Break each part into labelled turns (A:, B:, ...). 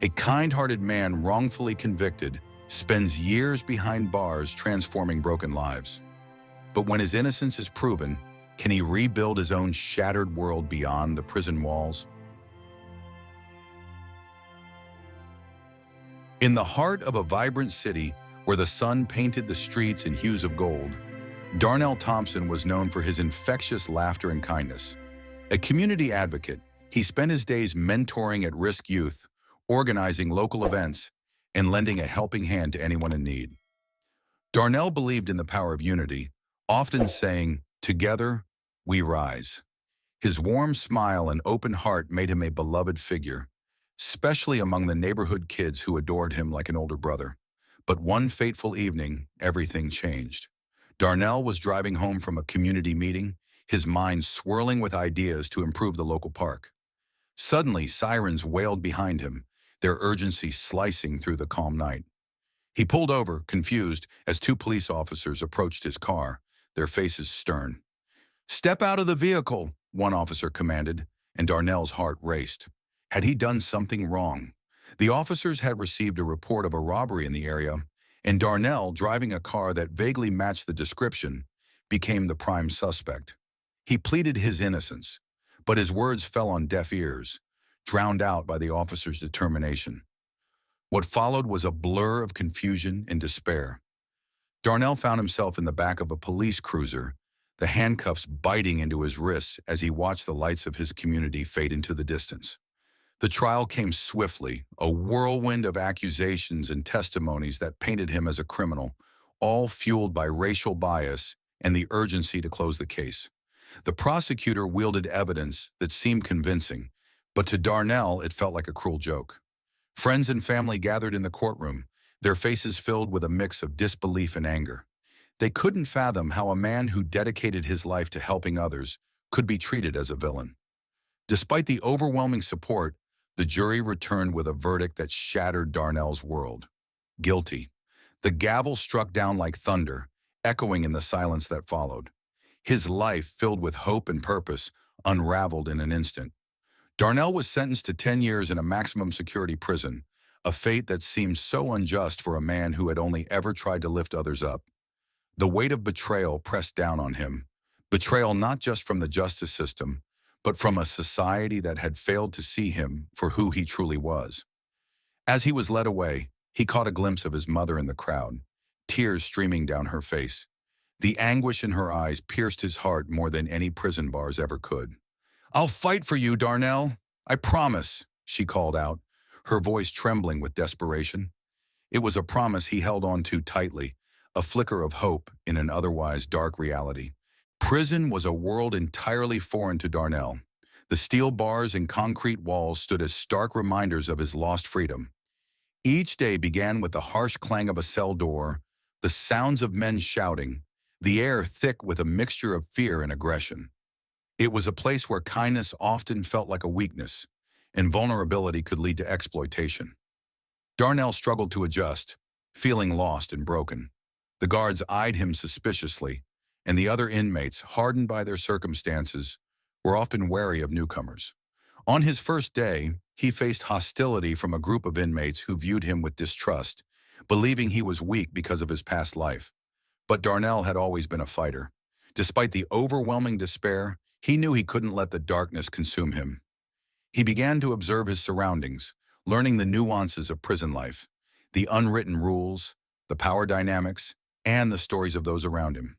A: A kind-hearted man wrongfully convicted spends years behind bars transforming broken lives. But when his innocence is proven, can he rebuild his own shattered world beyond the prison walls? In the heart of a vibrant city where the sun painted the streets in hues of gold, Darnell Thompson was known for his infectious laughter and kindness. A community advocate, he spent his days mentoring at-risk youth, organizing local events, and lending a helping hand to anyone in need. Darnell believed in the power of unity, often saying, "Together, we rise." His warm smile and open heart made him a beloved figure, especially among the neighborhood kids who adored him like an older brother. But one fateful evening, everything changed. Darnell was driving home from a community meeting, his mind swirling with ideas to improve the local park. Suddenly, sirens wailed behind him, their urgency slicing through the calm night. He pulled over, confused, as two police officers approached his car, their faces stern. "Step out of the vehicle," one officer commanded, and Darnell's heart raced. Had he done something wrong? The officers had received a report of a robbery in the area, and Darnell, driving a car that vaguely matched the description, became the prime suspect. He pleaded his innocence, but his words fell on deaf ears, drowned out by the officer's determination. What followed was a blur of confusion and despair. Darnell found himself in the back of a police cruiser, the handcuffs biting into his wrists as he watched the lights of his community fade into the distance. The trial came swiftly, a whirlwind of accusations and testimonies that painted him as a criminal, all fueled by racial bias and the urgency to close the case. The prosecutor wielded evidence that seemed convincing, but to Darnell it felt like a cruel joke. Friends and family gathered in the courtroom, their faces filled with a mix of disbelief and anger. They couldn't fathom how a man who dedicated his life to helping others could be treated as a villain. Despite the overwhelming support, the jury returned with a verdict that shattered Darnell's world. Guilty. The gavel struck down like thunder, echoing in the silence that followed. His life, filled with hope and purpose, unraveled in an instant. Darnell was sentenced to 10 years in a maximum security prison, a fate that seemed so unjust for a man who had only ever tried to lift others up. The weight of betrayal pressed down on him. Betrayal not just from the justice system, but from a society that had failed to see him for who he truly was. As he was led away, he caught a glimpse of his mother in the crowd, tears streaming down her face. The anguish in her eyes pierced his heart more than any prison bars ever could. "I'll fight for you, Darnell. I promise," she called out, her voice trembling with desperation. It was a promise he held on to tightly, a flicker of hope in an otherwise dark reality. Prison was a world entirely foreign to Darnell. The steel bars and concrete walls stood as stark reminders of his lost freedom. Each day began with the harsh clang of a cell door, the sounds of men shouting, the air thick with a mixture of fear and aggression. It was a place where kindness often felt like a weakness, and vulnerability could lead to exploitation. Darnell struggled to adjust, feeling lost and broken. The guards eyed him suspiciously, and the other inmates, hardened by their circumstances, were often wary of newcomers. On his first day, he faced hostility from a group of inmates who viewed him with distrust, believing he was weak because of his past life. But Darnell had always been a fighter. Despite the overwhelming despair, he knew he couldn't let the darkness consume him. He began to observe his surroundings, learning the nuances of prison life, the unwritten rules, the power dynamics, and the stories of those around him.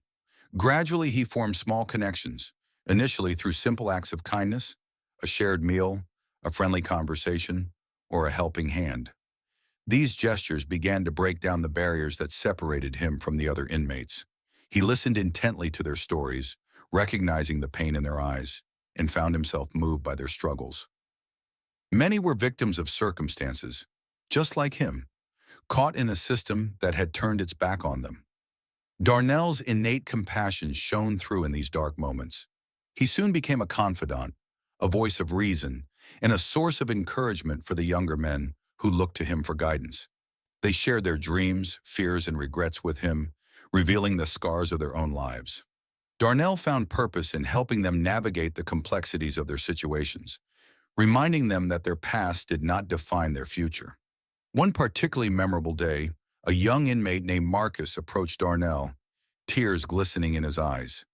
A: Gradually, he formed small connections, initially through simple acts of kindness, a shared meal, a friendly conversation, or a helping hand. These gestures began to break down the barriers that separated him from the other inmates. He listened intently to their stories, recognizing the pain in their eyes, and found himself moved by their struggles. Many were victims of circumstances, just like him, caught in a system that had turned its back on them. Darnell's innate compassion shone through in these dark moments. He soon became a confidant, a voice of reason, and a source of encouragement for the younger men who looked to him for guidance. They shared their dreams, fears, and regrets with him, revealing the scars of their own lives. Darnell found purpose in helping them navigate the complexities of their situations, reminding them that their past did not define their future. One particularly memorable day, a young inmate named Marcus approached Darnell, tears glistening in his eyes.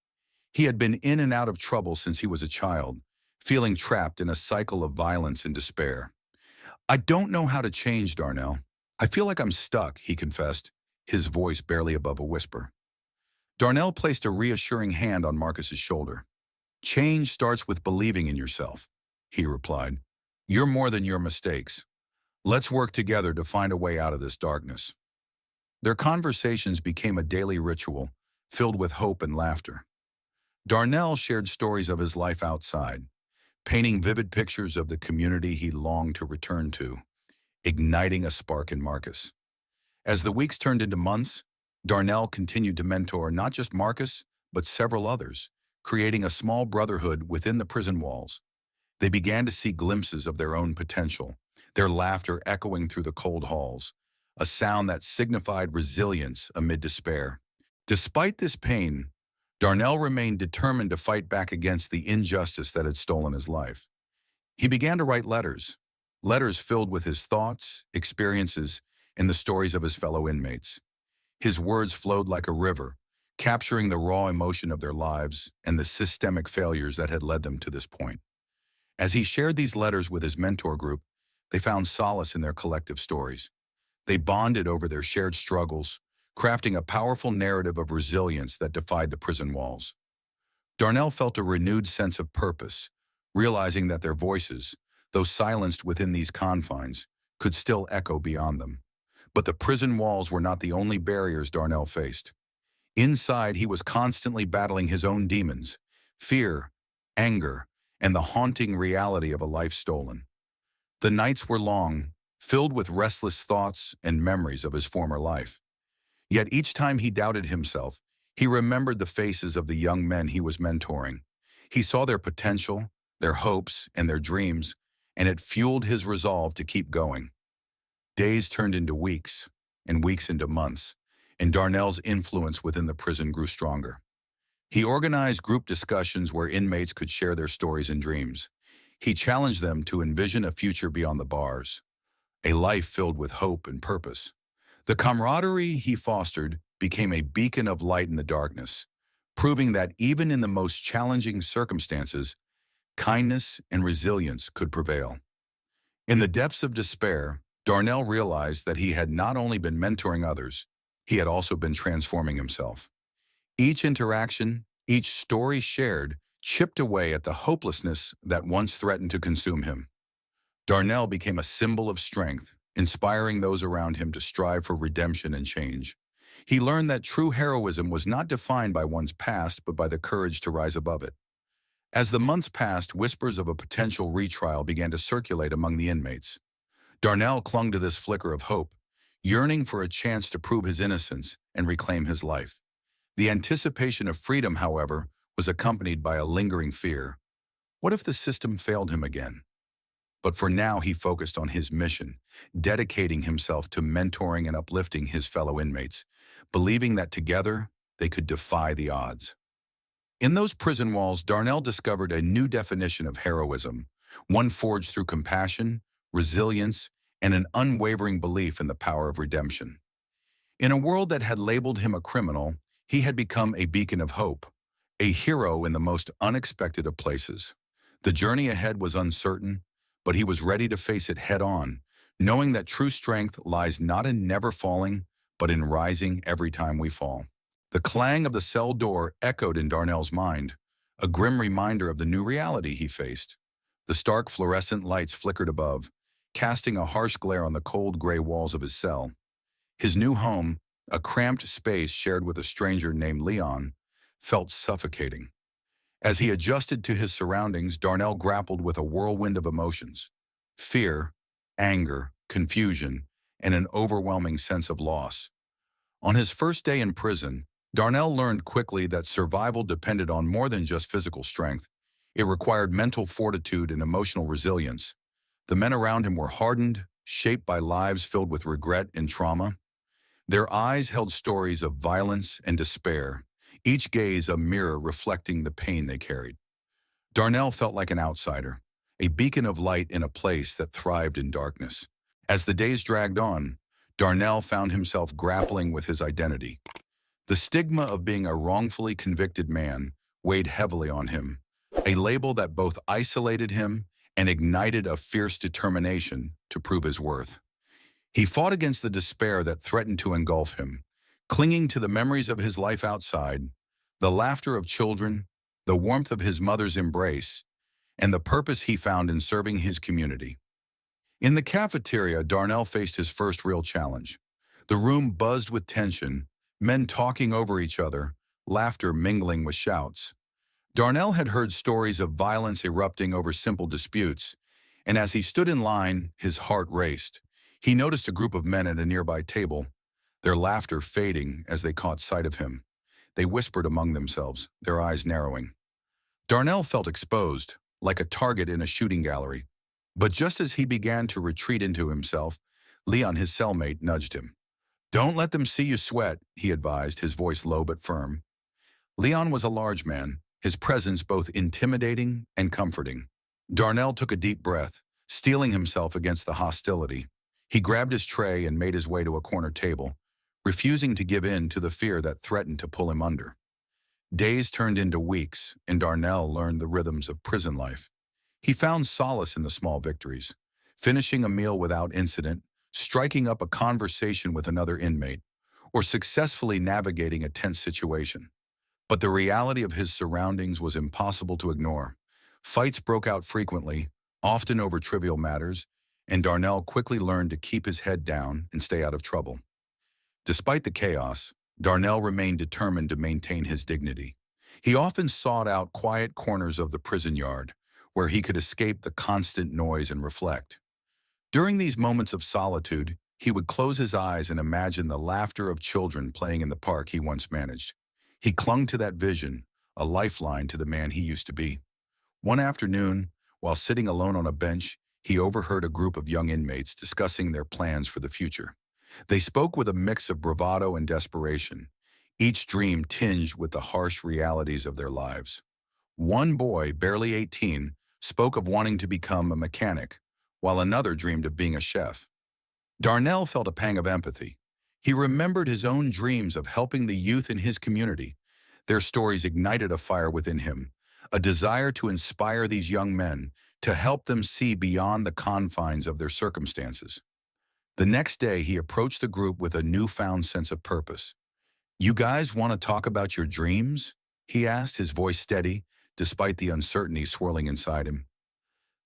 A: He had been in and out of trouble since he was a child, feeling trapped in a cycle of violence and despair. "I don't know how to change, Darnell. I feel like I'm stuck," he confessed, his voice barely above a whisper. Darnell placed a reassuring hand on Marcus's shoulder. "Change starts with believing in yourself," he replied. "You're more than your mistakes. Let's work together to find a way out of this darkness." Their conversations became a daily ritual, filled with hope and laughter. Darnell shared stories of his life outside, painting vivid pictures of the community he longed to return to, igniting a spark in Marcus. As the weeks turned into months, Darnell continued to mentor not just Marcus, but several others, creating a small brotherhood within the prison walls. They began to see glimpses of their own potential, their laughter echoing through the cold halls, a sound that signified resilience amid despair. Despite this pain, Darnell remained determined to fight back against the injustice that had stolen his life. He began to write letters filled with his thoughts, experiences, and the stories of his fellow inmates. His words flowed like a river, capturing the raw emotion of their lives and the systemic failures that had led them to this point. As he shared these letters with his mentor group, they found solace in their collective stories. They bonded over their shared struggles, crafting a powerful narrative of resilience that defied the prison walls. Darnell felt a renewed sense of purpose, realizing that their voices, though silenced within these confines, could still echo beyond them. But the prison walls were not the only barriers Darnell faced. Inside, he was constantly battling his own demons, fear, anger, and the haunting reality of a life stolen. The nights were long, filled with restless thoughts and memories of his former life. Yet each time he doubted himself, he remembered the faces of the young men he was mentoring. He saw their potential, their hopes, and their dreams, and it fueled his resolve to keep going. Days turned into weeks, and weeks into months, and Darnell's influence within the prison grew stronger. He organized group discussions where inmates could share their stories and dreams. He challenged them to envision a future beyond the bars, a life filled with hope and purpose. The camaraderie he fostered became a beacon of light in the darkness, proving that even in the most challenging circumstances, kindness and resilience could prevail. In the depths of despair, Darnell realized that he had not only been mentoring others, he had also been transforming himself. Each interaction, each story shared, chipped away at the hopelessness that once threatened to consume him. Darnell became a symbol of strength, inspiring those around him to strive for redemption and change. He learned that true heroism was not defined by one's past, but by the courage to rise above it. As the months passed, whispers of a potential retrial began to circulate among the inmates. Darnell clung to this flicker of hope, yearning for a chance to prove his innocence and reclaim his life. The anticipation of freedom, however, was accompanied by a lingering fear. What if the system failed him again? But for now, he focused on his mission, dedicating himself to mentoring and uplifting his fellow inmates, believing that together they could defy the odds. In those prison walls, Darnell discovered a new definition of heroism, one forged through compassion, resilience, and an unwavering belief in the power of redemption. In a world that had labeled him a criminal, he had become a beacon of hope, a hero in the most unexpected of places. The journey ahead was uncertain, but he was ready to face it head-on, knowing that true strength lies not in never falling, but in rising every time we fall. The clang of the cell door echoed in Darnell's mind, a grim reminder of the new reality he faced. The stark fluorescent lights flickered above, casting a harsh glare on the cold gray walls of his cell. His new home, a cramped space shared with a stranger named Leon, felt suffocating. As he adjusted to his surroundings, Darnell grappled with a whirlwind of emotions: fear, anger, confusion, and an overwhelming sense of loss. On his first day in prison, Darnell learned quickly that survival depended on more than just physical strength. It required mental fortitude and emotional resilience. The men around him were hardened, shaped by lives filled with regret and trauma. Their eyes held stories of violence and despair, each gaze a mirror reflecting the pain they carried. Darnell felt like an outsider, a beacon of light in a place that thrived in darkness. As the days dragged on, Darnell found himself grappling with his identity. The stigma of being a wrongfully convicted man weighed heavily on him, a label that both isolated him and ignited a fierce determination to prove his worth. He fought against the despair that threatened to engulf him, clinging to the memories of his life outside, the laughter of children, the warmth of his mother's embrace, and the purpose he found in serving his community. In the cafeteria, Darnell faced his first real challenge. The room buzzed with tension, men talking over each other, laughter mingling with shouts. Darnell had heard stories of violence erupting over simple disputes, and as he stood in line, his heart raced. He noticed a group of men at a nearby table, their laughter fading as they caught sight of him. They whispered among themselves, their eyes narrowing. Darnell felt exposed, like a target in a shooting gallery. But just as he began to retreat into himself, Leon, his cellmate, nudged him. "Don't let them see you sweat," he advised, his voice low but firm. Leon was a large man, his presence both intimidating and comforting. Darnell took a deep breath, steeling himself against the hostility. He grabbed his tray and made his way to a corner table, refusing to give in to the fear that threatened to pull him under. Days turned into weeks, and Darnell learned the rhythms of prison life. He found solace in the small victories, finishing a meal without incident, striking up a conversation with another inmate, or successfully navigating a tense situation. But the reality of his surroundings was impossible to ignore. Fights broke out frequently, often over trivial matters, and Darnell quickly learned to keep his head down and stay out of trouble. Despite the chaos, Darnell remained determined to maintain his dignity. He often sought out quiet corners of the prison yard, where he could escape the constant noise and reflect. During these moments of solitude, he would close his eyes and imagine the laughter of children playing in the park he once managed. He clung to that vision, a lifeline to the man he used to be. One afternoon, while sitting alone on a bench, he overheard a group of young inmates discussing their plans for the future. They spoke with a mix of bravado and desperation, each dream tinged with the harsh realities of their lives. One boy, barely 18, spoke of wanting to become a mechanic, while another dreamed of being a chef. Darnell felt a pang of empathy. He remembered his own dreams of helping the youth in his community. Their stories ignited a fire within him, a desire to inspire these young men, to help them see beyond the confines of their circumstances. The next day, he approached the group with a newfound sense of purpose. "You guys want to talk about your dreams?" he asked, his voice steady, despite the uncertainty swirling inside him.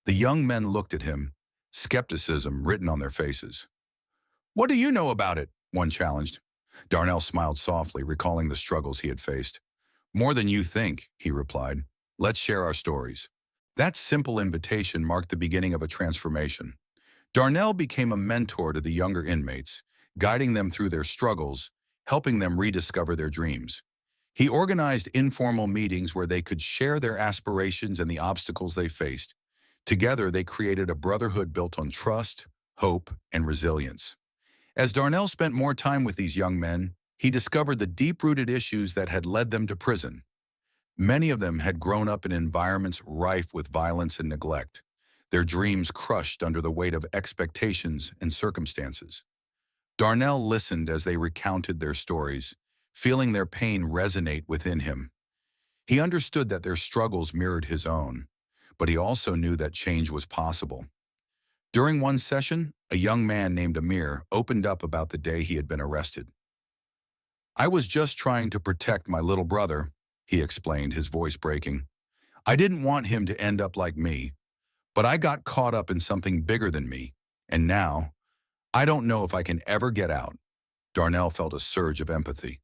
A: The young men looked at him, skepticism written on their faces. "What do you know about it?" one challenged. Darnell smiled softly, recalling the struggles he had faced. "More than you think," he replied. "Let's share our stories." That simple invitation marked the beginning of a transformation. Darnell became a mentor to the younger inmates, guiding them through their struggles, helping them rediscover their dreams. He organized informal meetings where they could share their aspirations and the obstacles they faced. Together, they created a brotherhood built on trust, hope, and resilience. As Darnell spent more time with these young men, he discovered the deep-rooted issues that had led them to prison. Many of them had grown up in environments rife with violence and neglect, their dreams crushed under the weight of expectations and circumstances. Darnell listened as they recounted their stories, feeling their pain resonate within him. He understood that their struggles mirrored his own, but he also knew that change was possible. During one session, a young man named Amir opened up about the day he had been arrested. "I was just trying to protect my little brother," he explained, his voice breaking. "I didn't want him to end up like me, but I got caught up in something bigger than me, and now, I don't know if I can ever get out." Darnell felt a surge of empathy.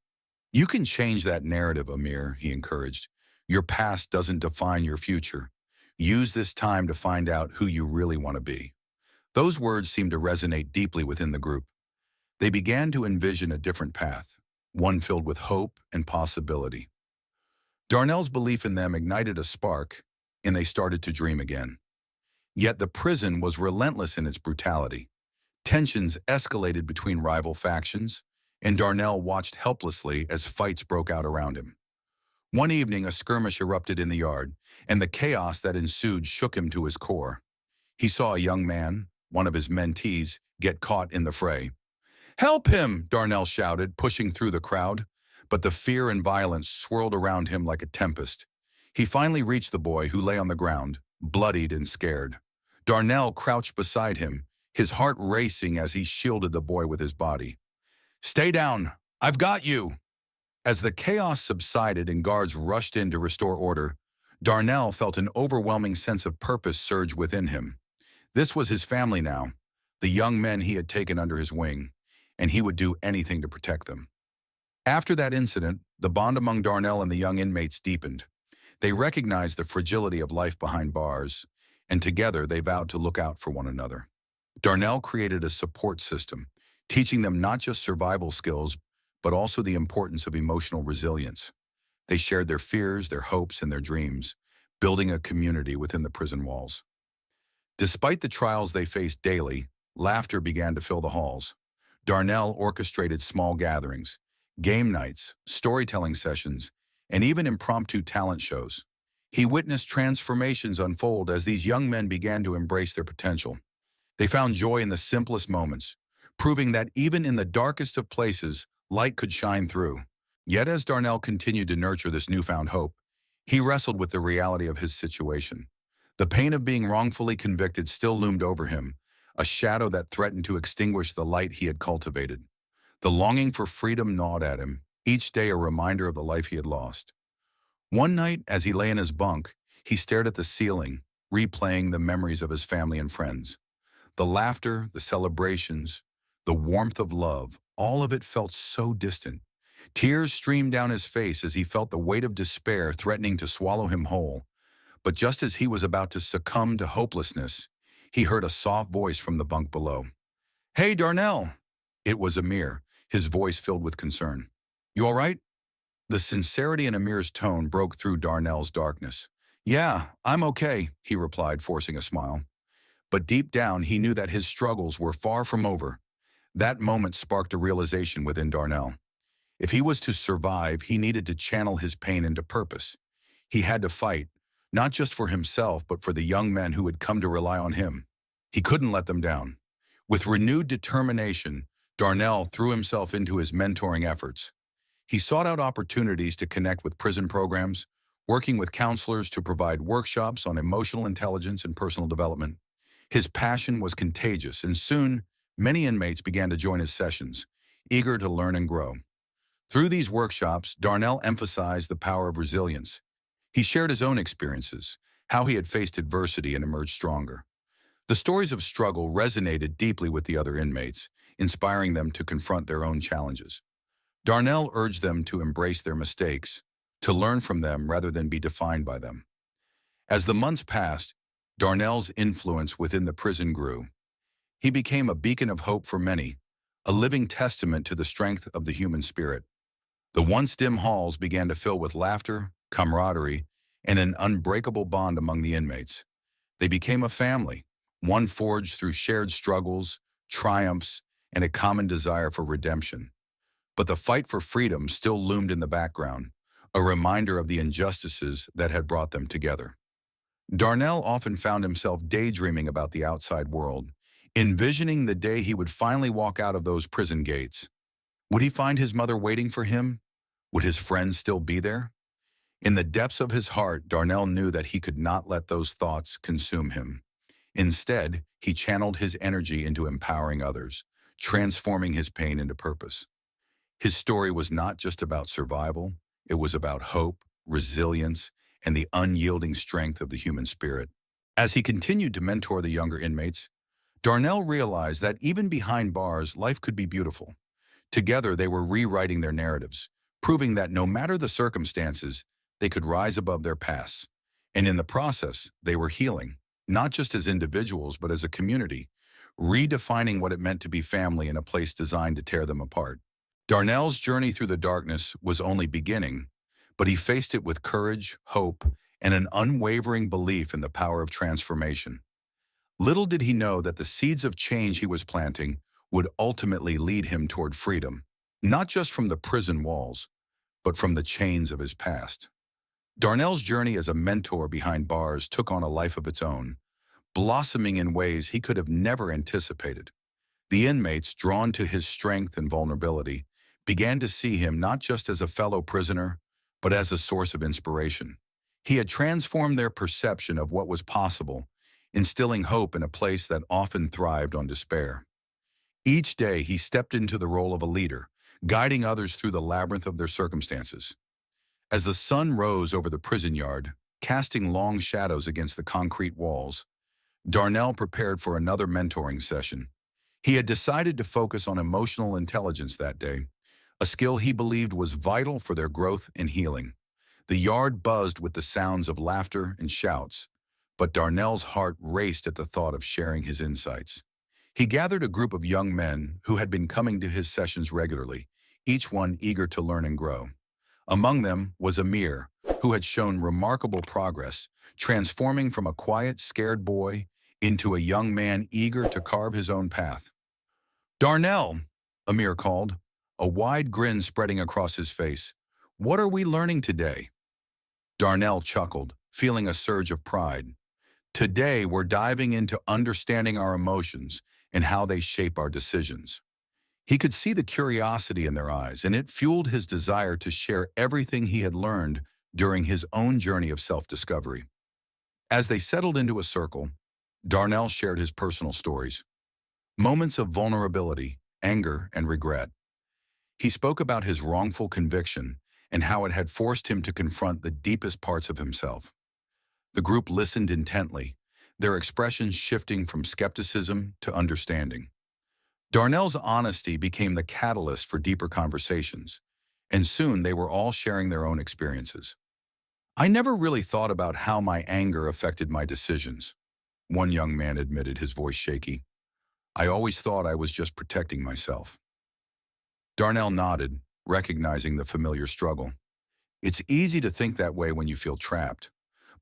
A: "You can change that narrative, Amir," he encouraged. "Your past doesn't define your future. Use this time to find out who you really want to be." Those words seemed to resonate deeply within the group. They began to envision a different path, one filled with hope and possibility. Darnell's belief in them ignited a spark, and they started to dream again. Yet the prison was relentless in its brutality. Tensions escalated between rival factions, and Darnell watched helplessly as fights broke out around him. One evening, a skirmish erupted in the yard, and the chaos that ensued shook him to his core. He saw a young man, one of his mentees, get caught in the fray. "Help him!" Darnell shouted, pushing through the crowd. But the fear and violence swirled around him like a tempest. He finally reached the boy, who lay on the ground, bloodied and scared. Darnell crouched beside him, his heart racing as he shielded the boy with his body. "Stay down! I've got you!" As the chaos subsided and guards rushed in to restore order, Darnell felt an overwhelming sense of purpose surge within him. This was his family now, the young men he had taken under his wing, and he would do anything to protect them. After that incident, the bond among Darnell and the young inmates deepened. They recognized the fragility of life behind bars, and together they vowed to look out for one another. Darnell created a support system, teaching them not just survival skills, but also the importance of emotional resilience. They shared their fears, their hopes, and their dreams, building a community within the prison walls. Despite the trials they faced daily, laughter began to fill the halls. Darnell orchestrated small gatherings, game nights, storytelling sessions, and even impromptu talent shows. He witnessed transformations unfold as these young men began to embrace their potential. They found joy in the simplest moments, proving that even in the darkest of places, light could shine through. Yet as Darnell continued to nurture this newfound hope, he wrestled with the reality of his situation. The pain of being wrongfully convicted still loomed over him, a shadow that threatened to extinguish the light he had cultivated. The longing for freedom gnawed at him, each day a reminder of the life he had lost. One night, as he lay in his bunk, he stared at the ceiling, replaying the memories of his family and friends. The laughter, the celebrations, the warmth of love, all of it felt so distant. Tears streamed down his face as he felt the weight of despair threatening to swallow him whole. But just as he was about to succumb to hopelessness, he heard a soft voice from the bunk below. "Hey, Darnell!" It was Amir, his voice filled with concern. "You all right?" The sincerity in Amir's tone broke through Darnell's darkness. "Yeah, I'm okay," he replied, forcing a smile. But deep down, he knew that his struggles were far from over. That moment sparked a realization within Darnell. If he was to survive, he needed to channel his pain into purpose. He had to fight, not just for himself, but for the young men who had come to rely on him. He couldn't let them down. With renewed determination, Darnell threw himself into his mentoring efforts. He sought out opportunities to connect with prison programs, working with counselors to provide workshops on emotional intelligence and personal development. His passion was contagious, and soon, many inmates began to join his sessions, eager to learn and grow. Through these workshops, Darnell emphasized the power of resilience. He shared his own experiences, how he had faced adversity and emerged stronger. The stories of struggle resonated deeply with the other inmates, inspiring them to confront their own challenges. Darnell urged them to embrace their mistakes, to learn from them rather than be defined by them. As the months passed, Darnell's influence within the prison grew. He became a beacon of hope for many, a living testament to the strength of the human spirit. The once dim halls began to fill with laughter, camaraderie, and an unbreakable bond among the inmates. They became a family, one forged through shared struggles, triumphs, and a common desire for redemption. But the fight for freedom still loomed in the background, a reminder of the injustices that had brought them together. Darnell often found himself daydreaming about the outside world, envisioning the day he would finally walk out of those prison gates. Would he find his mother waiting for him? Would his friends still be there? In the depths of his heart, Darnell knew that he could not let those thoughts consume him. Instead, he channeled his energy into empowering others, transforming his pain into purpose. His story was not just about survival, it was about hope, resilience, and the unyielding strength of the human spirit. As he continued to mentor the younger inmates, Darnell realized that even behind bars, life could be beautiful. Together, they were rewriting their narratives, proving that no matter the circumstances, they could rise above their pasts. And in the process, they were healing, not just as individuals, but as a community, redefining what it meant to be family in a place designed to tear them apart. Darnell's journey through the darkness was only beginning, but he faced it with courage, hope, and an unwavering belief in the power of transformation. Little did he know that the seeds of change he was planting would ultimately lead him toward freedom, not just from the prison walls, but from the chains of his past. Darnell's journey as a mentor behind bars took on a life of its own, blossoming in ways he could have never anticipated. The inmates, drawn to his strength and vulnerability, began to see him not just as a fellow prisoner, but as a source of inspiration. He had transformed their perception of what was possible, instilling hope in a place that often thrived on despair. Each day he stepped into the role of a leader, guiding others through the labyrinth of their circumstances. As the sun rose over the prison yard, casting long shadows against the concrete walls, Darnell prepared for another mentoring session. He had decided to focus on emotional intelligence that day, a skill he believed was vital for their growth and healing. The yard buzzed with the sounds of laughter and shouts, but Darnell's heart raced at the thought of sharing his insights. He gathered a group of young men who had been coming to his sessions regularly, each one eager to learn and grow. Among them was Amir, who had shown remarkable progress, transforming from a quiet, scared boy into a young man eager to carve his own path. "Darnell," Amir called, a wide grin spreading across his face. "What are we learning today?" Darnell chuckled, feeling a surge of pride. "Today, we're diving into understanding our emotions and how they shape our decisions." He could see the curiosity in their eyes, and it fueled his desire to share everything he had learned during his own journey of self-discovery. As they settled into a circle, Darnell shared his personal stories, moments of vulnerability, anger, and regret. He spoke about his wrongful conviction and how it had forced him to confront the deepest parts of himself. The group listened intently, their expressions shifting from skepticism to understanding. Darnell's honesty became the catalyst for deeper conversations, and soon they were all sharing their own experiences. "I never really thought about how my anger affected my decisions," one young man admitted, his voice shaky. "I always thought I was just protecting myself." Darnell nodded, recognizing the familiar struggle. It's easy to think that way when you feel trapped,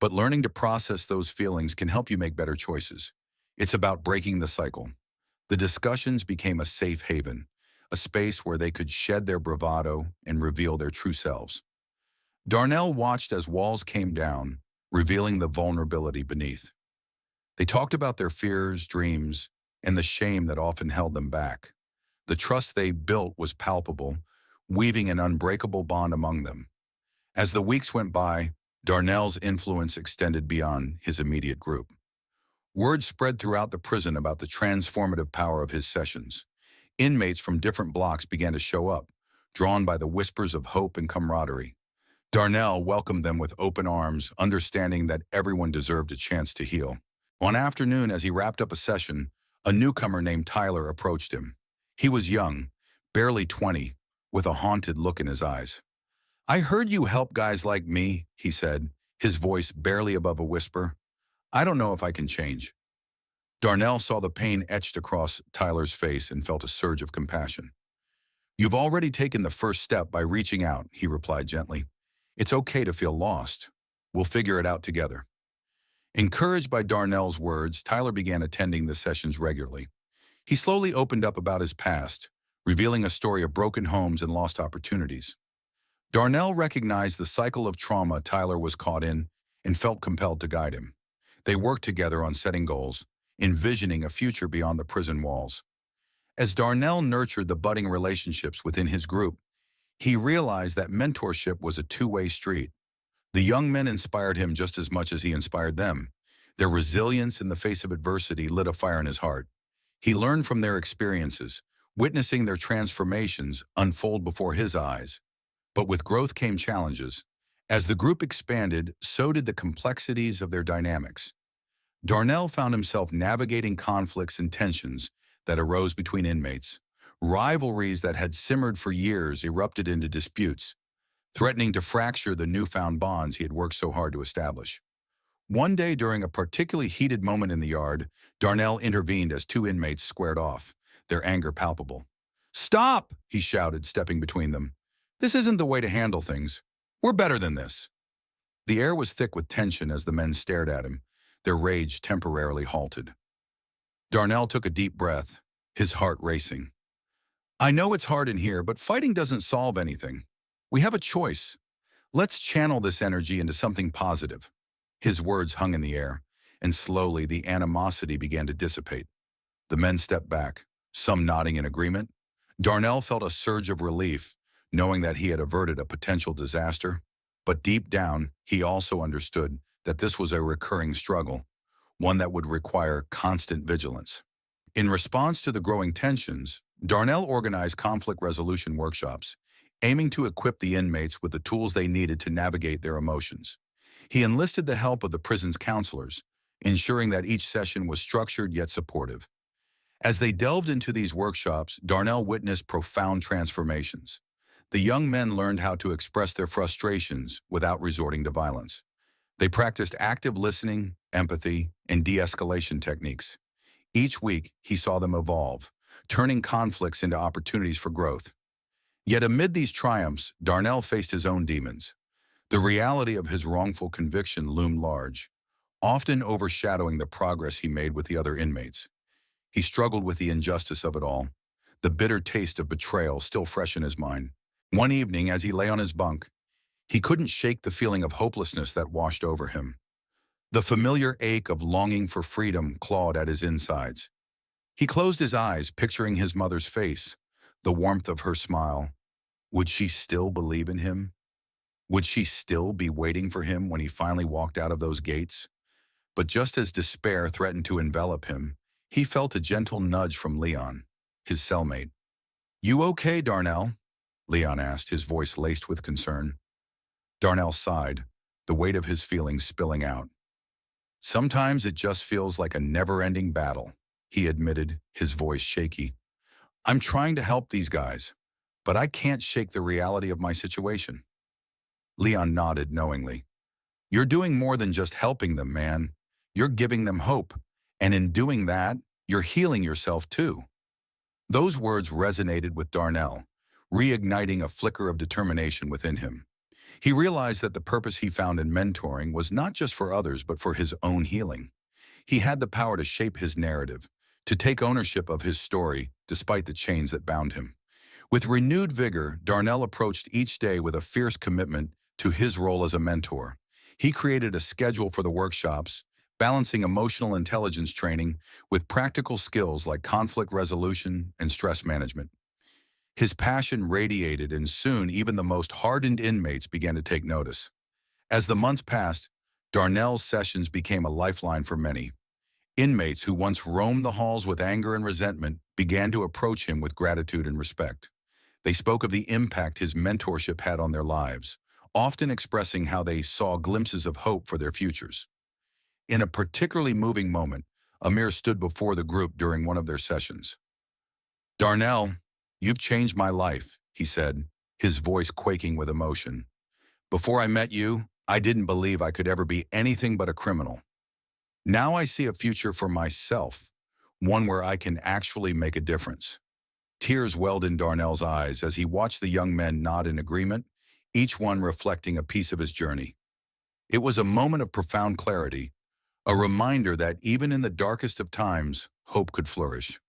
A: but learning to process those feelings can help you make better choices. It's about breaking the cycle. The discussions became a safe haven, a space where they could shed their bravado and reveal their true selves. Darnell watched as walls came down, revealing the vulnerability beneath. They talked about their fears, dreams, and the shame that often held them back. The trust they built was palpable, weaving an unbreakable bond among them. As the weeks went by, Darnell's influence extended beyond his immediate group. Word spread throughout the prison about the transformative power of his sessions. Inmates from different blocks began to show up, drawn by the whispers of hope and camaraderie. Darnell welcomed them with open arms, understanding that everyone deserved a chance to heal. One afternoon, as he wrapped up a session, a newcomer named Tyler approached him. He was young, barely 20, with a haunted look in his eyes. "I heard you help guys like me," he said, his voice barely above a whisper. "I don't know if I can change." Darnell saw the pain etched across Tyler's face and felt a surge of compassion. "You've already taken the first step by reaching out," he replied gently. "It's okay to feel lost. We'll figure it out together." Encouraged by Darnell's words, Tyler began attending the sessions regularly. He slowly opened up about his past, revealing a story of broken homes and lost opportunities. Darnell recognized the cycle of trauma Tyler was caught in and felt compelled to guide him. They worked together on setting goals, envisioning a future beyond the prison walls. As Darnell nurtured the budding relationships within his group, he realized that mentorship was a two-way street. The young men inspired him just as much as he inspired them. Their resilience in the face of adversity lit a fire in his heart. He learned from their experiences, witnessing their transformations unfold before his eyes. But with growth came challenges. As the group expanded, so did the complexities of their dynamics. Darnell found himself navigating conflicts and tensions that arose between inmates. Rivalries that had simmered for years erupted into disputes, threatening to fracture the newfound bonds he had worked so hard to establish. One day during a particularly heated moment in the yard, Darnell intervened as two inmates squared off, their anger palpable. "Stop!" he shouted, stepping between them. "This isn't the way to handle things. We're better than this." The air was thick with tension as the men stared at him, their rage temporarily halted. Darnell took a deep breath, his heart racing. "I know it's hard in here, but fighting doesn't solve anything. We have a choice. Let's channel this energy into something positive. His words hung in the air, and slowly the animosity began to dissipate. The men stepped back, some nodding in agreement. Darnell felt a surge of relief, knowing that he had averted a potential disaster. But deep down, he also understood that this was a recurring struggle, one that would require constant vigilance. In response to the growing tensions, Darnell organized conflict resolution workshops, aiming to equip the inmates with the tools they needed to navigate their emotions. He enlisted the help of the prison's counselors, ensuring that each session was structured yet supportive. As they delved into these workshops, Darnell witnessed profound transformations. The young men learned how to express their frustrations without resorting to violence. They practiced active listening, empathy, and de-escalation techniques. Each week, he saw them evolve, turning conflicts into opportunities for growth. Yet amid these triumphs, Darnell faced his own demons. The reality of his wrongful conviction loomed large, often overshadowing the progress he made with the other inmates. He struggled with the injustice of it all, the bitter taste of betrayal still fresh in his mind. One evening, as he lay on his bunk, he couldn't shake the feeling of hopelessness that washed over him. The familiar ache of longing for freedom clawed at his insides. He closed his eyes, picturing his mother's face, the warmth of her smile. Would she still believe in him? Would she still be waiting for him when he finally walked out of those gates? But just as despair threatened to envelop him, he felt a gentle nudge from Leon, his cellmate. "You okay, Darnell?" Leon asked, his voice laced with concern. Darnell sighed, the weight of his feelings spilling out. "Sometimes it just feels like a never-ending battle," he admitted, his voice shaky. "I'm trying to help these guys, but I can't shake the reality of my situation." Leon nodded knowingly. "You're doing more than just helping them, man. You're giving them hope. And in doing that, you're healing yourself too." Those words resonated with Darnell, reigniting a flicker of determination within him. He realized that the purpose he found in mentoring was not just for others, but for his own healing. He had the power to shape his narrative, to take ownership of his story despite the chains that bound him. With renewed vigor, Darnell approached each day with a fierce commitment to his role as a mentor. He created a schedule for the workshops, balancing emotional intelligence training with practical skills like conflict resolution and stress management. His passion radiated, and soon even the most hardened inmates began to take notice. As the months passed, Darnell's sessions became a lifeline for many. Inmates who once roamed the halls with anger and resentment began to approach him with gratitude and respect. They spoke of the impact his mentorship had on their lives, often expressing how they saw glimpses of hope for their futures. In a particularly moving moment, Amir stood before the group during one of their sessions. "Darnell, you've changed my life," he said, his voice quaking with emotion. "Before I met you, I didn't believe I could ever be anything but a criminal. Now I see a future for myself, one where I can actually make a difference." Tears welled in Darnell's eyes as he watched the young men nod in agreement, each one reflecting a piece of his journey. It was a moment of profound clarity, a reminder that even in the darkest of times, hope could flourish.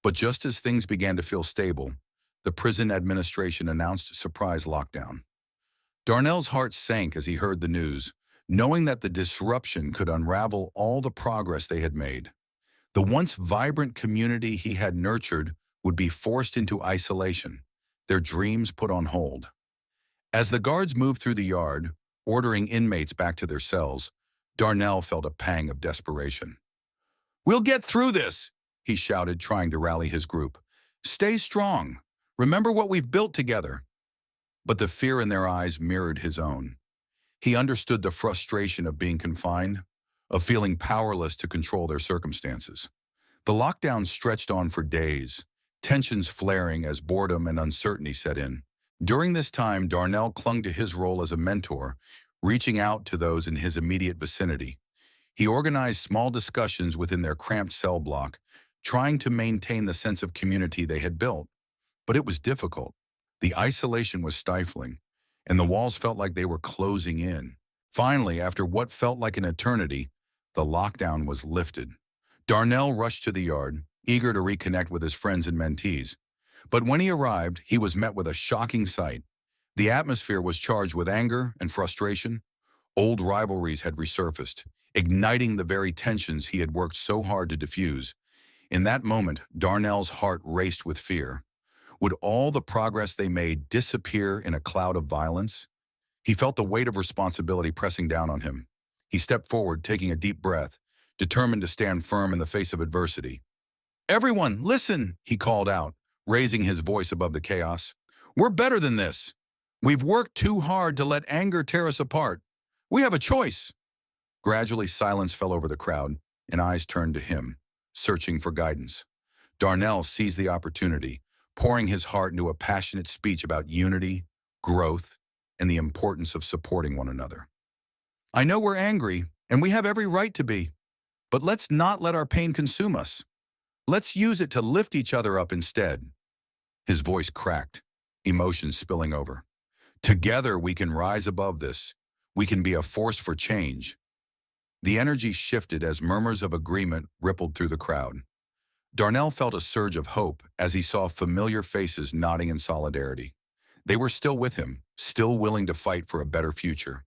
A: But just as things began to feel stable, the prison administration announced a surprise lockdown. Darnell's heart sank as he heard the news, knowing that the disruption could unravel all the progress they had made. The once vibrant community he had nurtured would be forced into isolation, their dreams put on hold. As the guards moved through the yard, ordering inmates back to their cells, Darnell felt a pang of desperation. "We'll get through this," he shouted, trying to rally his group. "Stay strong. Remember what we've built together." But the fear in their eyes mirrored his own. He understood the frustration of being confined, of feeling powerless to control their circumstances. The lockdown stretched on for days, tensions flaring as boredom and uncertainty set in. During this time, Darnell clung to his role as a mentor, reaching out to those in his immediate vicinity. He organized small discussions within their cramped cell block, trying to maintain the sense of community they had built. But it was difficult. The isolation was stifling, and the walls felt like they were closing in. Finally, after what felt like an eternity, the lockdown was lifted. Darnell rushed to the yard, eager to reconnect with his friends and mentees. But when he arrived, he was met with a shocking sight. The atmosphere was charged with anger and frustration. Old rivalries had resurfaced, igniting the very tensions he had worked so hard to diffuse. In that moment, Darnell's heart raced with fear. Would all the progress they made disappear in a cloud of violence? He felt the weight of responsibility pressing down on him. He stepped forward, taking a deep breath, determined to stand firm in the face of adversity. "Everyone, listen," he called out, raising his voice above the chaos. "We're better than this. We've worked too hard to let anger tear us apart. We have a choice." Gradually, silence fell over the crowd, and eyes turned to him, searching for guidance. Darnell seized the opportunity, pouring his heart into a passionate speech about unity, growth, and the importance of supporting one another. "I know we're angry, and we have every right to be, but let's not let our pain consume us. Let's use it to lift each other up instead." His voice cracked, emotions spilling over. "Together we can rise above this. We can be a force for change." The energy shifted as murmurs of agreement rippled through the crowd. Darnell felt a surge of hope as he saw familiar faces nodding in solidarity. They were still with him, still willing to fight for a better future.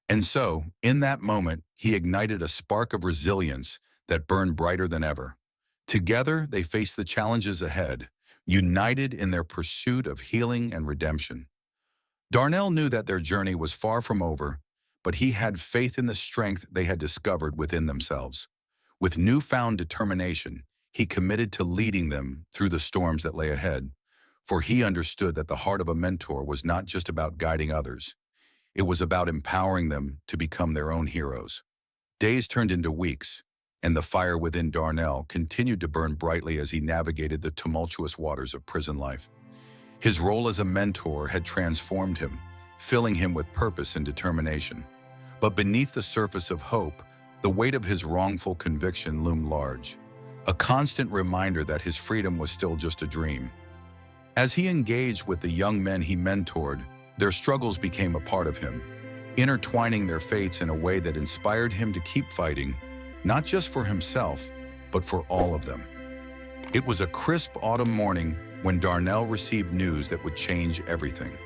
A: And so, in that moment, he ignited a spark of resilience that burned brighter than ever. Together, they faced the challenges ahead, united in their pursuit of healing and redemption. Darnell knew that their journey was far from over, but he had faith in the strength they had discovered within themselves. With newfound determination, he committed to leading them through the storms that lay ahead, for he understood that the heart of a mentor was not just about guiding others. It was about empowering them to become their own heroes. Days turned into weeks, and the fire within Darnell continued to burn brightly as he navigated the tumultuous waters of prison life. His role as a mentor had transformed him, filling him with purpose and determination. But beneath the surface of hope, the weight of his wrongful conviction loomed large, a constant reminder that his freedom was still just a dream. As he engaged with the young men he mentored, their struggles became a part of him, intertwining their fates in a way that inspired him to keep fighting, not just for himself, but for all of them. It was a crisp autumn morning when Darnell received news that would change everything.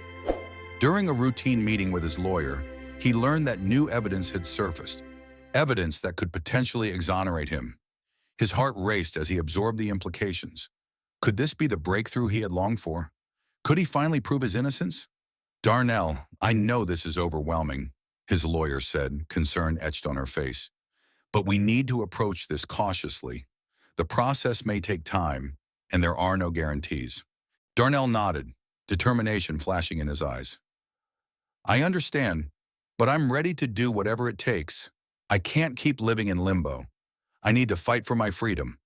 A: During a routine meeting with his lawyer, he learned that new evidence had surfaced, evidence that could potentially exonerate him. His heart raced as he absorbed the implications. Could this be the breakthrough he had longed for? Could he finally prove his innocence? "Darnell, I know this is overwhelming," his lawyer said, concern etched on her face. "But we need to approach this cautiously. The process may take time, and there are no guarantees." Darnell nodded, determination flashing in his eyes. "I understand, but I'm ready to do whatever it takes. I can't keep living in limbo. I need to fight for my freedom."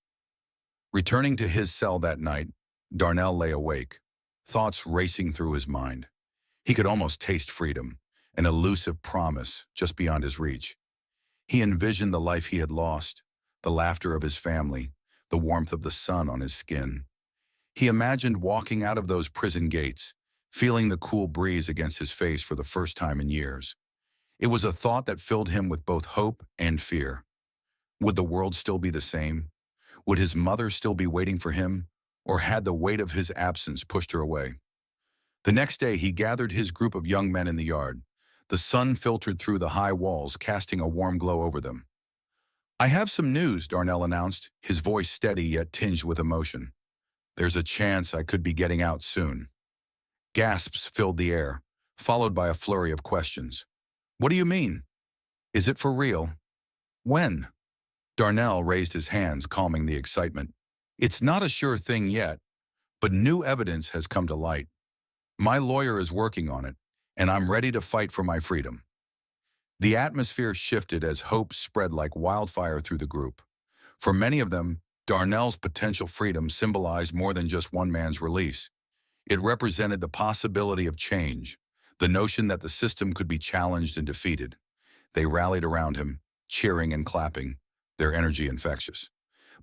A: Returning to his cell that night, Darnell lay awake, thoughts racing through his mind. He could almost taste freedom, an elusive promise just beyond his reach. He envisioned the life he had lost, the laughter of his family, the warmth of the sun on his skin. He imagined walking out of those prison gates, feeling the cool breeze against his face for the first time in years. It was a thought that filled him with both hope and fear. Would the world still be the same? Would his mother still be waiting for him, or had the weight of his absence pushed her away? The next day, he gathered his group of young men in the yard. The sun filtered through the high walls, casting a warm glow over them. "I have some news," Darnell announced, his voice steady yet tinged with emotion. "There's a chance I could be getting out soon." Gasps filled the air, followed by a flurry of questions. "What do you mean? Is it for real? When?" Darnell raised his hands, calming the excitement. "It's not a sure thing yet, but new evidence has come to light. My lawyer is working on it, and I'm ready to fight for my freedom." The atmosphere shifted as hope spread like wildfire through the group. For many of them, Darnell's potential freedom symbolized more than just one man's release. It represented the possibility of change, the notion that the system could be challenged and defeated. They rallied around him, cheering and clapping, their energy infectious.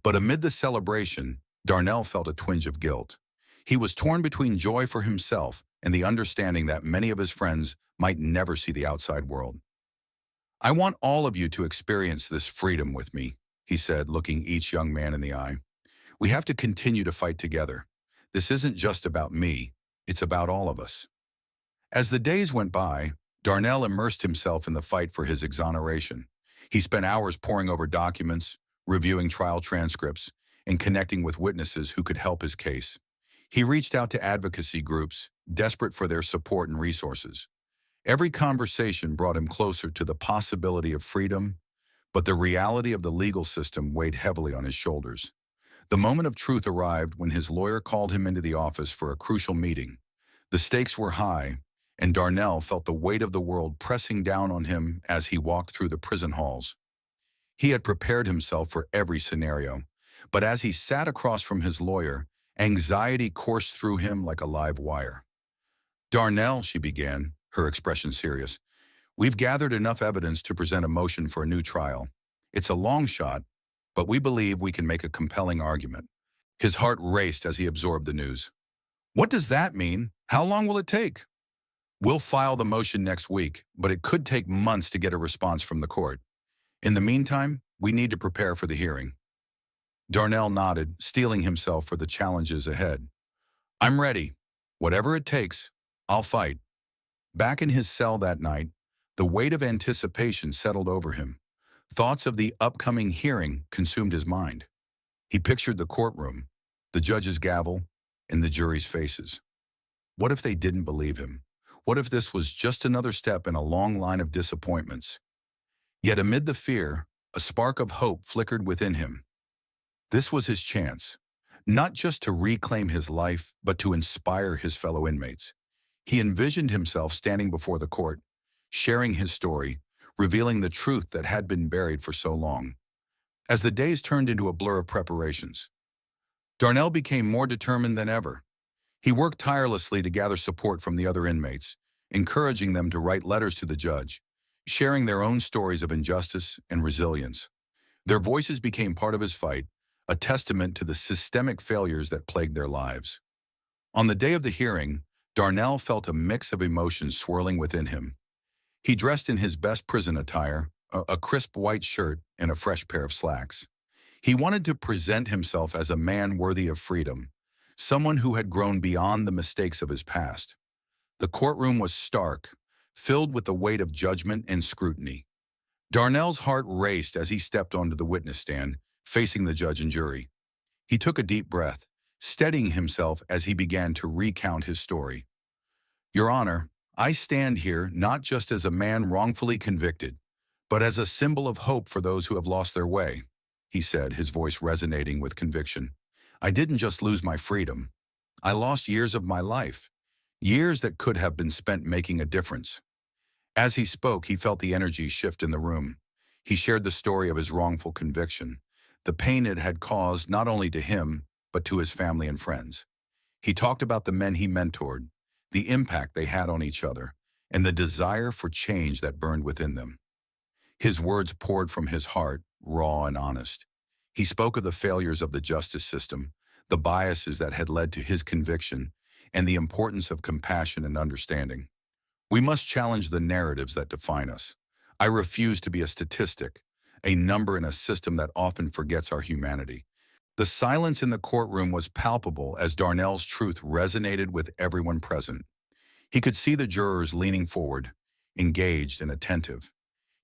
A: But amid the celebration, Darnell felt a twinge of guilt. He was torn between joy for himself and the understanding that many of his friends might never see the outside world. "I want all of you to experience this freedom with me," he said, looking each young man in the eye. "We have to continue to fight together. This isn't just about me, it's about all of us." As the days went by, Darnell immersed himself in the fight for his exoneration. He spent hours poring over documents, reviewing trial transcripts, and connecting with witnesses who could help his case. He reached out to advocacy groups, desperate for their support and resources. Every conversation brought him closer to the possibility of freedom, but the reality of the legal system weighed heavily on his shoulders. The moment of truth arrived when his lawyer called him into the office for a crucial meeting. The stakes were high, and Darnell felt the weight of the world pressing down on him as he walked through the prison halls. He had prepared himself for every scenario, but as he sat across from his lawyer, anxiety coursed through him like a live wire. "Darnell," she began, her expression serious, "we've gathered enough evidence to present a motion for a new trial. It's a long shot, but we believe we can make a compelling argument." His heart raced as he absorbed the news. "What does that mean? How long will it take?" "We'll file the motion next week, but it could take months to get a response from the court. In the meantime, we need to prepare for the hearing." Darnell nodded, steeling himself for the challenges ahead. "I'm ready. Whatever it takes, I'll fight." Back in his cell that night, the weight of anticipation settled over him. Thoughts of the upcoming hearing consumed his mind. He pictured the courtroom, the judge's gavel, and the jury's faces. What if they didn't believe him? What if this was just another step in a long line of disappointments? Yet amid the fear, a spark of hope flickered within him. This was his chance, not just to reclaim his life, but to inspire his fellow inmates. He envisioned himself standing before the court, sharing his story, revealing the truth that had been buried for so long. As the days turned into a blur of preparations, Darnell became more determined than ever. He worked tirelessly to gather support from the other inmates, encouraging them to write letters to the judge, sharing their own stories of injustice and resilience. Their voices became part of his fight, a testament to the systemic failures that plagued their lives. On the day of the hearing, Darnell felt a mix of emotions swirling within him. He dressed in his best prison attire, a crisp white shirt and a fresh pair of slacks. He wanted to present himself as a man worthy of freedom, someone who had grown beyond the mistakes of his past. The courtroom was stark, filled with the weight of judgment and scrutiny. Darnell's heart raced as he stepped onto the witness stand, facing the judge and jury. He took a deep breath, steadying himself as he began to recount his story. "Your Honor, I stand here not just as a man wrongfully convicted, but as a symbol of hope for those who have lost their way," he said, his voice resonating with conviction. "I didn't just lose my freedom. I lost years of my life, years that could have been spent making a difference." As he spoke, he felt the energy shift in the room. He shared the story of his wrongful conviction, the pain it had caused not only to him, but to his family and friends. He talked about the men he mentored, the impact they had on each other, and the desire for change that burned within them. His words poured from his heart, raw and honest. He spoke of the failures of the justice system, the biases that had led to his conviction, and the importance of compassion and understanding. "We must challenge the narratives that define us. I refuse to be a statistic, a number in a system that often forgets our humanity." The silence in the courtroom was palpable as Darnell's truth resonated with everyone present. He could see the jurors leaning forward, engaged and attentive.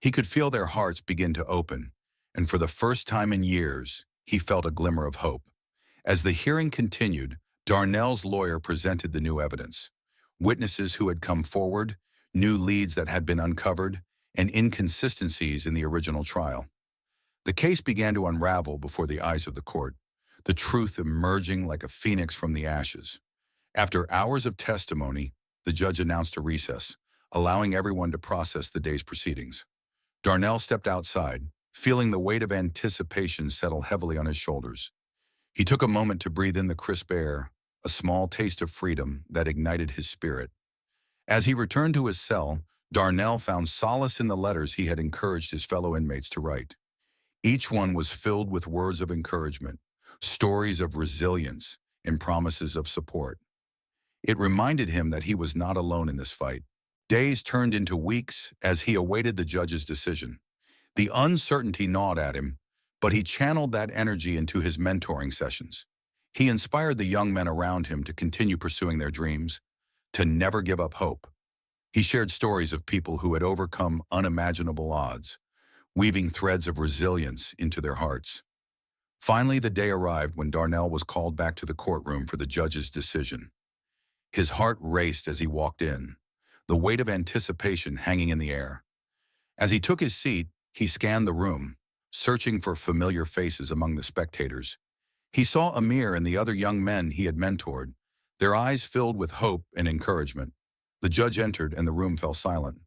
A: He could feel their hearts begin to open, and for the first time in years, he felt a glimmer of hope. As the hearing continued, Darnell's lawyer presented the new evidence. Witnesses who had come forward, new leads that had been uncovered, and inconsistencies in the original trial. The case began to unravel before the eyes of the court, the truth emerging like a phoenix from the ashes. After hours of testimony, the judge announced a recess, allowing everyone to process the day's proceedings. Darnell stepped outside, feeling the weight of anticipation settle heavily on his shoulders. He took a moment to breathe in the crisp air, a small taste of freedom that ignited his spirit. As he returned to his cell, Darnell found solace in the letters he had encouraged his fellow inmates to write. Each one was filled with words of encouragement, stories of resilience, and promises of support. It reminded him that he was not alone in this fight. Days turned into weeks as he awaited the judge's decision. The uncertainty gnawed at him, but he channeled that energy into his mentoring sessions. He inspired the young men around him to continue pursuing their dreams, to never give up hope. He shared stories of people who had overcome unimaginable odds, weaving threads of resilience into their hearts. Finally, the day arrived when Darnell was called back to the courtroom for the judge's decision. His heart raced as he walked in, the weight of anticipation hanging in the air. As he took his seat, he scanned the room, searching for familiar faces among the spectators. He saw Amir and the other young men he had mentored, their eyes filled with hope and encouragement. The judge entered and the room fell silent.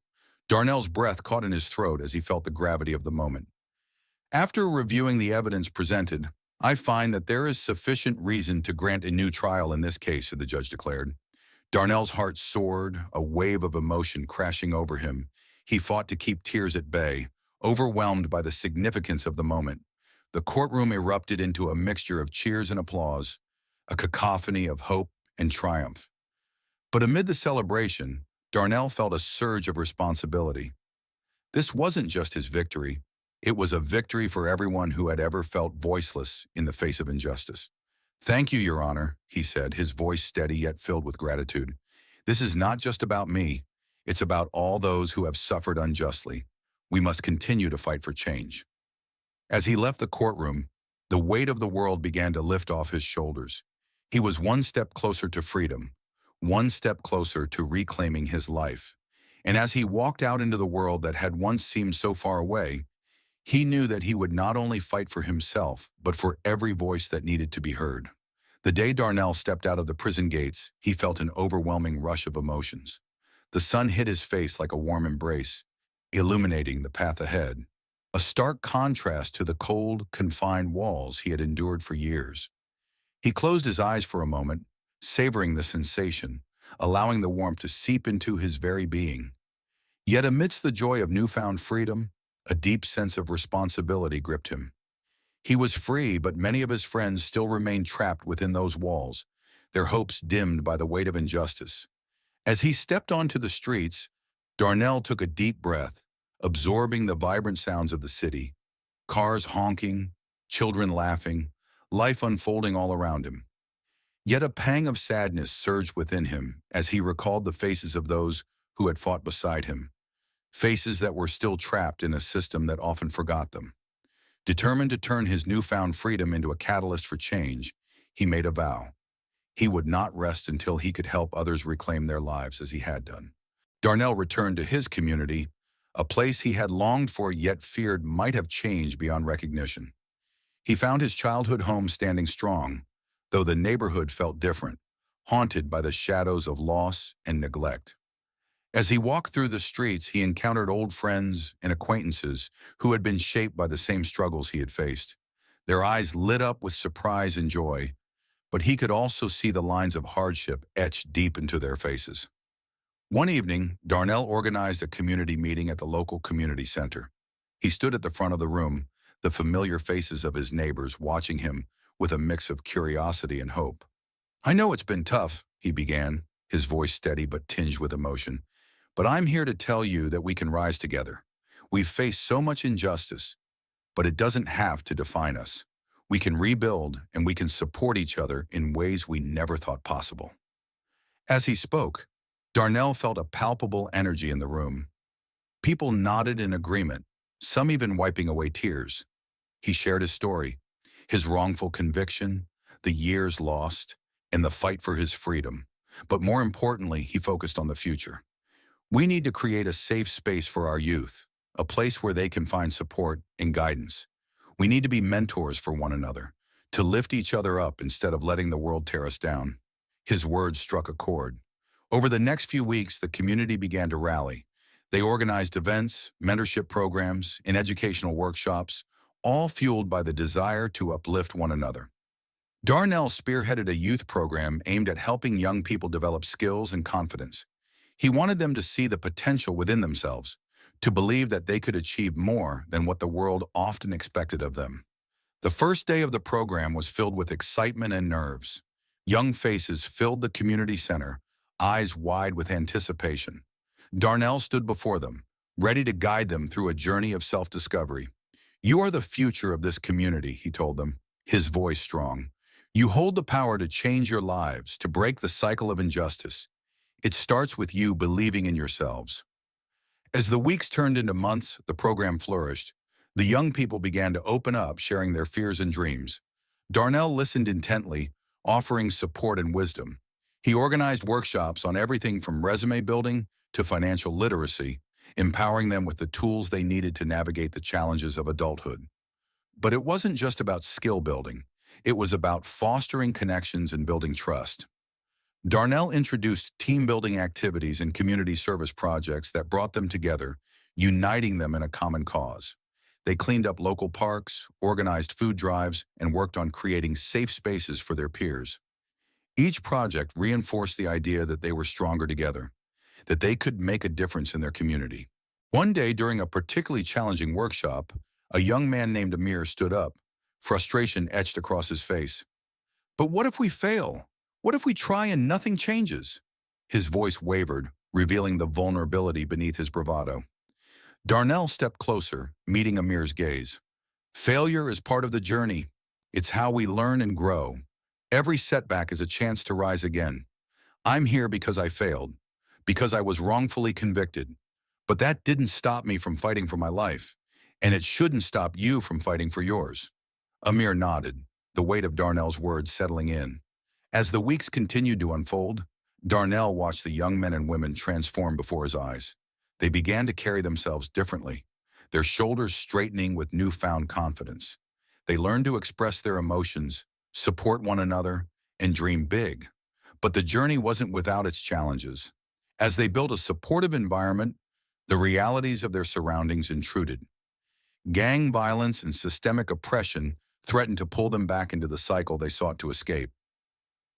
A: Darnell's breath caught in his throat as he felt the gravity of the moment. After reviewing the evidence presented, I find that there is sufficient reason to grant a new trial in this case, the judge declared. Darnell's heart soared, a wave of emotion crashing over him. He fought to keep tears at bay, overwhelmed by the significance of the moment. The courtroom erupted into a mixture of cheers and applause, a cacophony of hope and triumph. But amid the celebration, Darnell felt a surge of responsibility. This wasn't just his victory. It was a victory for everyone who had ever felt voiceless in the face of injustice. "Thank you, Your Honor," he said, his voice steady yet filled with gratitude. "This is not just about me. It's about all those who have suffered unjustly. We must continue to fight for change." As he left the courtroom, the weight of the world began to lift off his shoulders. He was one step closer to freedom, one step closer to reclaiming his life. And as he walked out into the world that had once seemed so far away, he knew that he would not only fight for himself, but for every voice that needed to be heard. The day Darnell stepped out of the prison gates, he felt an overwhelming rush of emotions. The sun hit his face like a warm embrace, illuminating the path ahead, a stark contrast to the cold, confined walls he had endured for years. He closed his eyes for a moment, savoring the sensation, allowing the warmth to seep into his very being. Yet amidst the joy of newfound freedom, a deep sense of responsibility gripped him. He was free, but many of his friends still remained trapped within those walls, their hopes dimmed by the weight of injustice. As he stepped onto the streets, Darnell took a deep breath, absorbing the vibrant sounds of the city, cars honking, children laughing, life unfolding all around him. Yet a pang of sadness surged within him as he recalled the faces of those who had fought beside him, faces that were still trapped in a system that often forgot them. Determined to turn his newfound freedom into a catalyst for change, he made a vow. He would not rest until he could help others reclaim their lives as he had done. Darnell returned to his community, a place he had longed for yet feared might have changed beyond recognition. He found his childhood home standing strong, though the neighborhood felt different, haunted by the shadows of loss and neglect. As he walked through the streets, he encountered old friends and acquaintances who had been shaped by the same struggles he had faced. Their eyes lit up with surprise and joy, but he could also see the lines of hardship etched deep into their faces. One evening, Darnell organized a community meeting at the local community center. He stood at the front of the room, the familiar faces of his neighbors watching him with a mix of curiosity and hope. "I know it's been tough," he began, his voice steady but tinged with emotion. "But I'm here to tell you that we can rise together. We've faced so much injustice, but it doesn't have to define us. We can rebuild and we can support each other in ways we never thought possible." As he spoke, Darnell felt a palpable energy in the room. People nodded in agreement, some even wiping away tears. He shared his story, his wrongful conviction, the years lost, and the fight for his freedom. But more importantly, he focused on the future. "We need to create a safe space for our youth, a place where they can find support and guidance. We need to be mentors for one another, to lift each other up instead of letting the world tear us down." His words struck a chord. Over the next few weeks, the community began to rally. They organized events, mentorship programs, and educational workshops, all fueled by the desire to uplift one another. Darnell spearheaded a youth program aimed at helping young people develop skills and confidence. He wanted them to see the potential within themselves, to believe that they could achieve more than what the world often expected of them. The first day of the program was filled with excitement and nerves. Young faces filled the community center, eyes wide with anticipation. Darnell stood before them, ready to guide them through a journey of self-discovery. "You are the future of this community," he told them, his voice strong. "You hold the power to change your lives, to break the cycle of injustice. It starts with you believing in yourselves. As the weeks turned into months, the program flourished. The young people began to open up, sharing their fears and dreams. Darnell listened intently, offering support and wisdom. He organized workshops on everything from resume building to financial literacy, empowering them with the tools they needed to navigate the challenges of adulthood. But it wasn't just about skill building. It was about fostering connections and building trust. Darnell introduced team-building activities and community service projects that brought them together, uniting them in a common cause. They cleaned up local parks, organized food drives, and worked on creating safe spaces for their peers. Each project reinforced the idea that they were stronger together, that they could make a difference in their community. One day during a particularly challenging workshop, a young man named Amir stood up, frustration etched across his face. "But what if we fail? What if we try and nothing changes?" His voice wavered, revealing the vulnerability beneath his bravado. Darnell stepped closer, meeting Amir's gaze. "Failure is part of the journey. It's how we learn and grow. Every setback is a chance to rise again. I'm here because I failed, because I was wrongfully convicted. But that didn't stop me from fighting for my life, and it shouldn't stop you from fighting for yours." Amir nodded, the weight of Darnell's words settling in. As the weeks continued to unfold, Darnell watched the young men and women transform before his eyes. They began to carry themselves differently, their shoulders straightening with newfound confidence. They learned to express their emotions, support one another, and dream big. But the journey wasn't without its challenges. As they built a supportive environment, the realities of their surroundings intruded. Gang violence and systemic oppression threatened to pull them back into the cycle they sought to escape.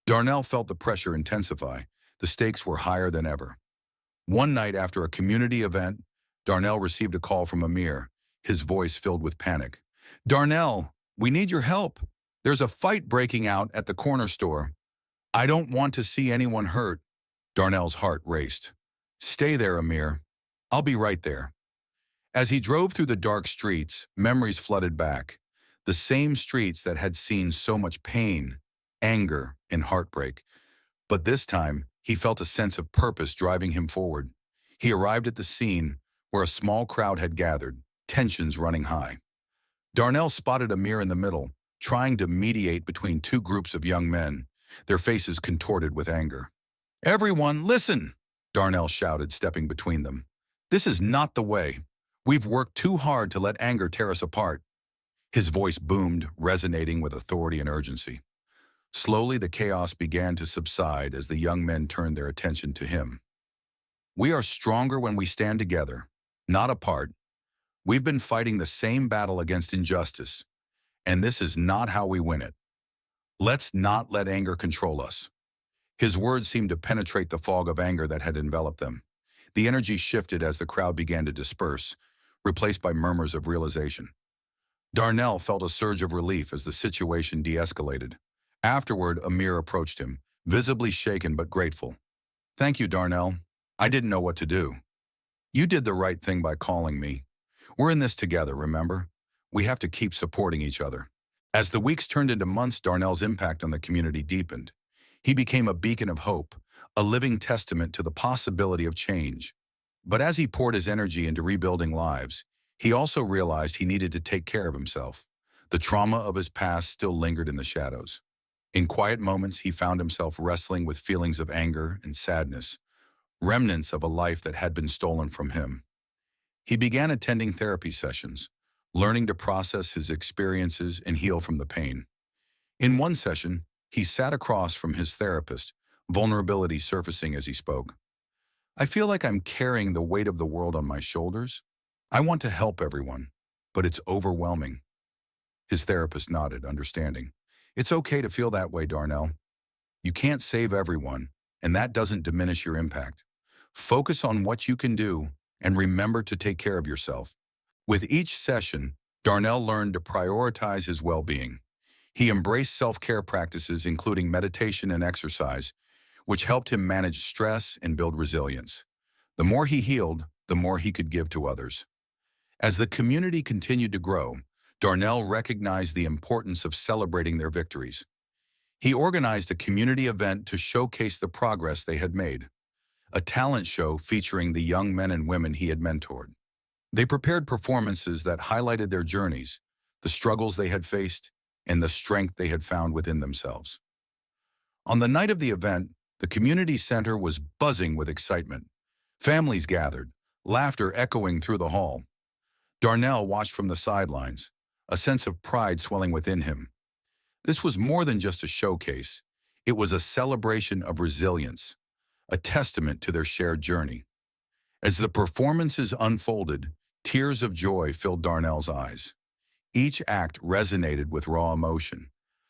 A: Darnell felt the pressure intensify. The stakes were higher than ever. One night after a community event, Darnell received a call from Amir, his voice filled with panic. "Darnell, we need your help. There's a fight breaking out at the corner store. I don't want to see anyone hurt." Darnell's heart raced. "Stay there, Amir. I'll be right there." As he drove through the dark streets, memories flooded back. The same streets that had seen so much pain, anger, and heartbreak. But this time, he felt a sense of purpose driving him forward. He arrived at the scene where a small crowd had gathered, tensions running high. Darnell spotted Amir in the middle, trying to mediate between two groups of young men, their faces contorted with anger. "Everyone, listen!" Darnell shouted, stepping between them. "This is not the way. We've worked too hard to let anger tear us apart." His voice boomed, resonating with authority and urgency. Slowly, the chaos began to subside as the young men turned their attention to him. "We are stronger when we stand together, not apart. We've been fighting the same battle against injustice, and this is not how we win it. Let's not let anger control us." His words seemed to penetrate the fog of anger that had enveloped them. The energy shifted as the crowd began to disperse, replaced by murmurs of realization. Darnell felt a surge of relief as the situation de-escalated. Afterward, Amir approached him, visibly shaken but grateful. "Thank you, Darnell. I didn't know what to do. You did the right thing by calling me. We're in this together, remember? We have to keep supporting each other." As the weeks turned into months, Darnell's impact on the community deepened. He became a beacon of hope, a living testament to the possibility of change. But as he poured his energy into rebuilding lives, he also realized he needed to take care of himself. The trauma of his past still lingered in the shadows. In quiet moments, he found himself wrestling with feelings of anger and sadness, remnants of a life that had been stolen from him. He began attending therapy sessions, learning to process his experiences and heal from the pain. In one session, he sat across from his therapist, vulnerability surfacing as he spoke. "I feel like I'm carrying the weight of the world on my shoulders. I want to help everyone, but it's overwhelming." His therapist nodded, understanding. "It's okay to feel that way, Darnell. You can't save everyone, and that doesn't diminish your impact. Focus on what you can do, and remember to take care of yourself." With each session, Darnell learned to prioritize his well-being. He embraced self-care practices, including meditation and exercise, which helped him manage stress and build resilience. The more he healed, the more he could give to others. As the community continued to grow, Darnell recognized the importance of celebrating their victories. He organized a community event to showcase the progress they had made. a talent show featuring the young men and women he had mentored. They prepared performances that highlighted their journeys, the struggles they had faced, and the strength they had found within themselves. On the night of the event, the community center was buzzing with excitement. Families gathered, laughter echoing through the hall. Darnell watched from the sidelines, a sense of pride swelling within him. This was more than just a showcase. It was a celebration of resilience, a testament to their shared journey. As the performances unfolded, tears of joy filled Darnell's eyes. Each act resonated with raw emotion,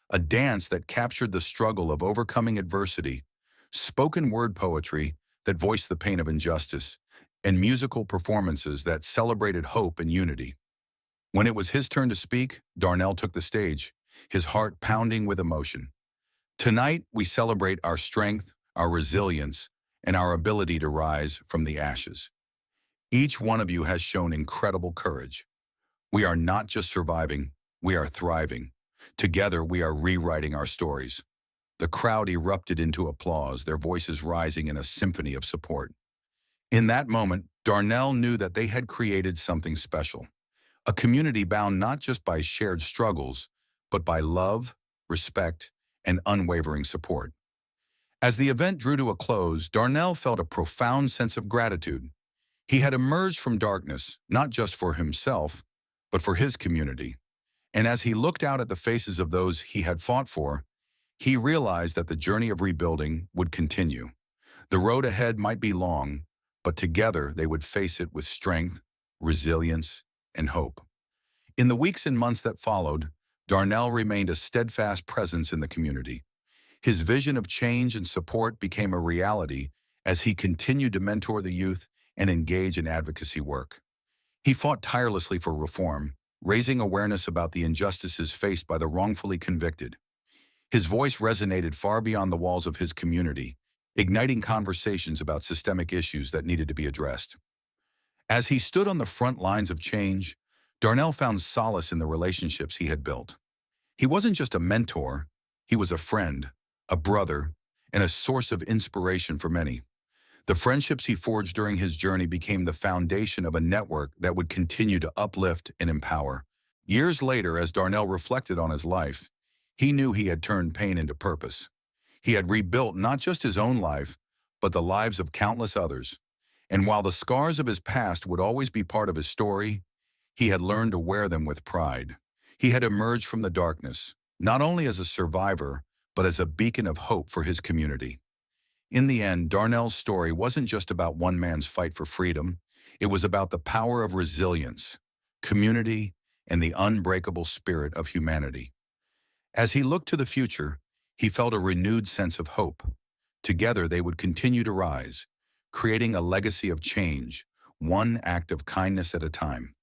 A: a dance that captured the struggle of overcoming adversity, spoken word poetry that voiced the pain of injustice, and musical performances that celebrated hope and unity. When it was his turn to speak, Darnell took the stage, his heart pounding with emotion. Tonight, we celebrate our strength, our resilience, and our ability to rise from the ashes. Each one of you has shown incredible courage. We are not just surviving, we are thriving. Together, we are rewriting our stories. The crowd erupted into applause, their voices rising in a symphony of support. In that moment, Darnell knew that they had created something special, a community bound not just by shared struggles, but by love, respect, and unwavering support. As the event drew to a close, Darnell felt a profound sense of gratitude. He had emerged from darkness, not just for himself, but for his community. And as he looked out at the faces of those he had fought for, he realized that the journey of rebuilding would continue. The road ahead might be long, but together they would face it with strength, resilience, and hope. In the weeks and months that followed, Darnell remained a steadfast presence in the community. His vision of change and support became a reality as he continued to mentor the youth and engage in advocacy work. He fought tirelessly for reform, raising awareness about the injustices faced by the wrongfully convicted. His voice resonated far beyond the walls of his community, igniting conversations about systemic issues that needed to be addressed. As he stood on the front lines of change, Darnell found solace in the relationships he had built. He wasn't just a mentor, he was a friend, a brother, and a source of inspiration for many. The friendships he forged during his journey became the foundation of a network that would continue to uplift and empower. Years later, as Darnell reflected on his life, he knew he had turned pain into purpose. He had rebuilt not just his own life, but the lives of countless others. And while the scars of his past would always be part of his story, he had learned to wear them with pride. He had emerged from the darkness, not only as a survivor, but as a beacon of hope for his community. In the end, Darnell's story wasn't just about one man's fight for freedom. It was about the power of resilience, community, and the unbreakable spirit of humanity. As he looked to the future, he felt a renewed sense of hope. Together, they would continue to rise, creating a legacy of change, one act of kindness at a time.